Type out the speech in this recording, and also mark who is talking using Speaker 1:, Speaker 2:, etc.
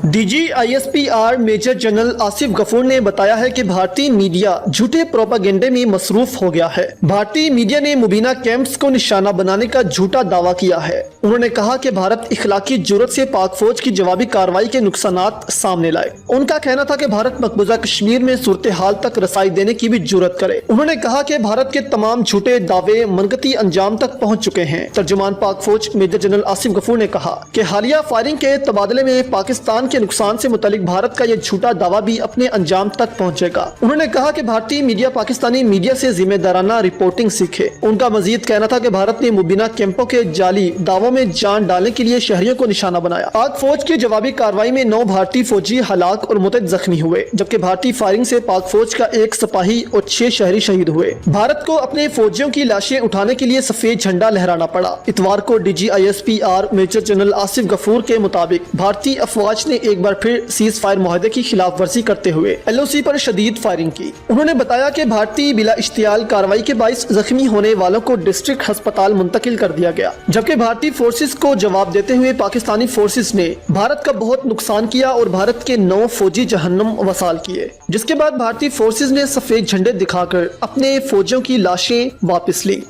Speaker 1: DGISPR major general Asif Ghafoor ने बताया है कि भारतीय मीडिया झूठे प्रोपेगेंडे में मसरूफ हो गया है। भारतीय मीडिया ने मुबीना कैंप्स को निशाना बनाने का झूठा दावा किया है। उन्होंने कहा कि भारत इखलाकी जुर्रत से पाक फौज की जवाबी कार्रवाई के नुकसानात सामने लाए। उनका कहना था कि भारत मकबूजा कश्मीर में सूरत हाल तक रसाई देने की भी जुर्रत करे। उन्होंने कहा कि भारत के तमाम झूठे दावे मनगती अंजाम तक पहुँच चुके हैं। तर्जुमान पाक फौज मेजर जनरल आसिफ गफूर ने कहा कि हालिया फायरिंग के तबादले में पाकिस्तान के नुकसान से मुतालिक भारत का यह झूठा दावा भी अपने अंजाम तक पहुंचेगा। उन्होंने कहा कि भारतीय मीडिया पाकिस्तानी मीडिया से जिम्मेदाराना रिपोर्टिंग सीखे। उनका मजीद कहना था कि भारत ने मुबीना कैंपों के जाली दावों में जान डालने के लिए शहरियों को निशाना बनाया। पाक फौज की जवाबी कार्रवाई में 9 भारतीय फौजी हलाक और मुतअद्दिद जख्मी हुए, जबकि भारतीय फायरिंग से पाक फौज का 1 सिपाही और 6 शहरी शहीद हुए। भारत को अपने फौजियों की लाशें उठाने के लिए सफेद झंडा लहराना पड़ा। इतवार को DGISPR major general Asif Ghafoor के मुताबिक भारतीय अफवाज ने एक बार फिर सीज फायर मुआहदे की खिलाफ वर्जी करते हुए LOC पर शदीद फायरिंग की। उन्होंने बताया कि भारतीय बिला इश्तियाल कार्रवाई के बाइस जख्मी होने वालों को डिस्ट्रिक्ट अस्पताल मुंतकिल कर दिया गया, जबकि भारतीय फोर्सेस को जवाब देते हुए पाकिस्तानी फोर्सेस ने भारत का बहुत नुकसान किया और भारत के 9 फौजी जहन्नुम वसाल किए, जिसके बाद भारतीय फोर्सेस ने सफेद झंडे दिखाकर अपने फौजियों की लाशें वापस ली।